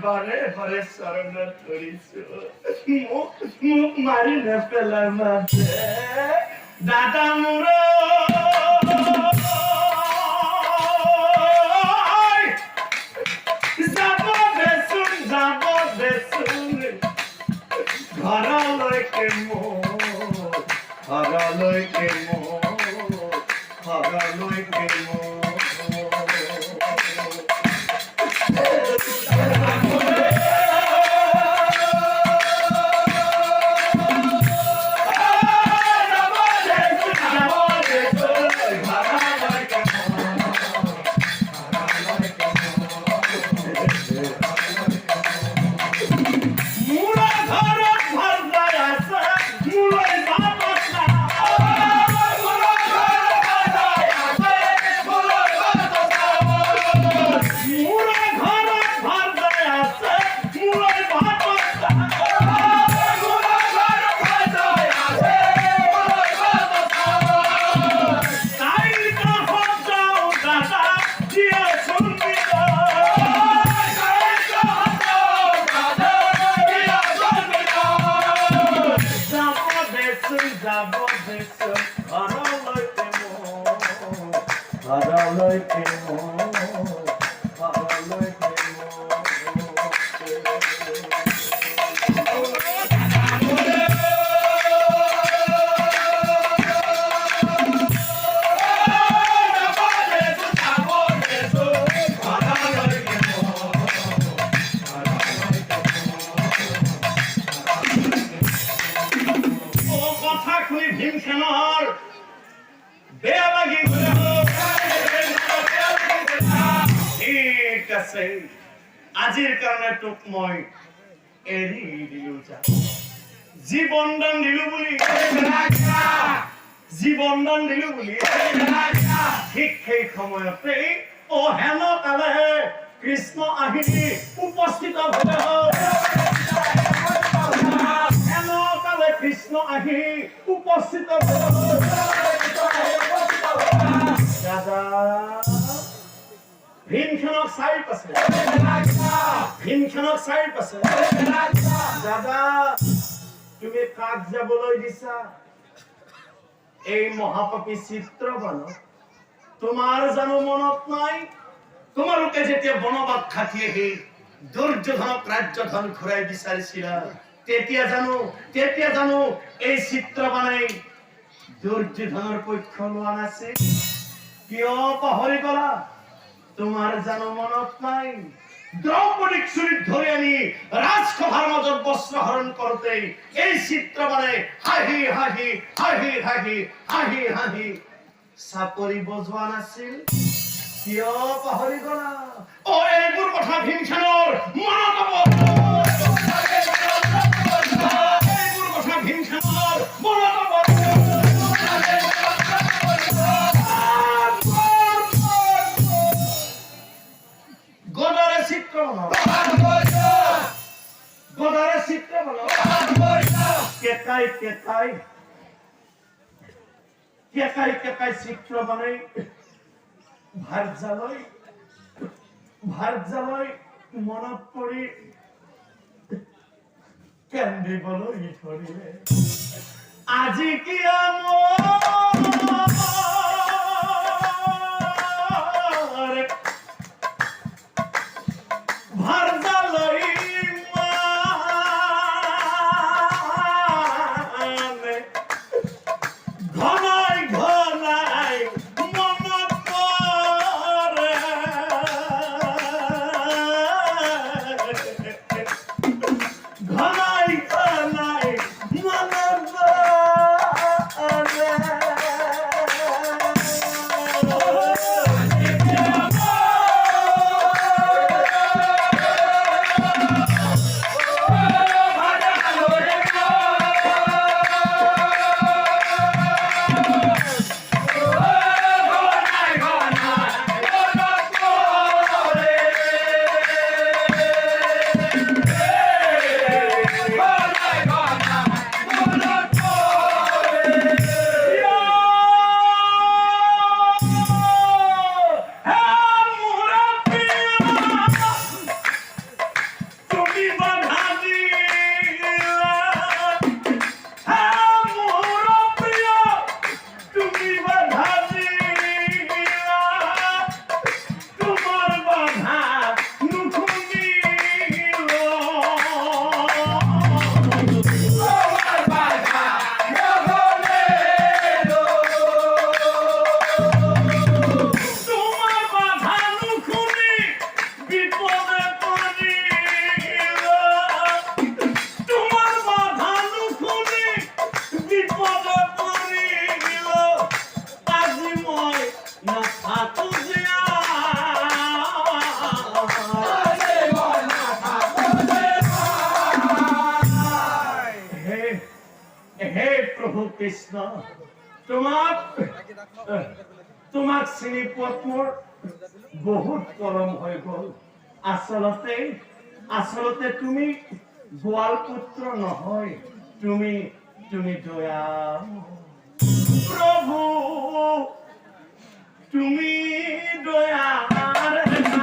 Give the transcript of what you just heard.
বাৰে বাৰে শৰণ কৰিছো মুখ মাৰি না পেলাৰ মাঝে দাদা মুৰো যাব বেসুন ঘৰালৈকে ভীমসেনৰ বেয়া লাগি ঠিক আছে আজিৰ কাৰণে তোক মই এৰি দিলো জীৱনদান দিলো বুলি ঠিক সেই সময়তেই হেন কালে কৃষ্ণ আহি উপস্থিত কৃষ্ণ আহি উপস্থিত দাদা ভীমখনক চাই পাছে দাদা তুমি কাক যাবলৈ দিছা এই মহাপাপী চিত্ৰবনত তোমাৰ জানো মনত নাই তোমালোকে যেতিয়া বনবাস খাটি আহি দুৰ্যোধনক ৰাজ্যধন ঘূৰাই বিচাৰিছিলা তেতিয়া জানো এই চিত্ৰবনে দুৰ্যোধনৰ পক্ষ লোৱা নাছিল কিয় পাহৰি গলা তোমাৰ জানো মনত নাই দ্ৰৌপদীক চুৰিত ধৰি আনি ৰাজসভাৰ মাজত বস্ত্ৰ হৰণ কৰোঁতে এই চিত্ৰবনে হাঁহি হাঁহি হাঁহি হাঁহি হাঁহি হাঁহি চাপৰি বজোৱা নাছিল কিয় পাহৰি গলা এইবোৰ কথা ভীমসেনৰ মনত কেকাই চিত্ৰ বনাই ভাৰ্যালৈ মনত পৰি কান্দিবলৈ ধৰিলে আজি কি কৃষ্ণ তোমাক তোমাক চিনি পোৱাত মোৰ বহুত পৰম হৈ গ'ল আচলতে তুমি গোৱাল পুত্ৰ নহয় তুমি দয়া প্ৰভু তুমি দয়াৰ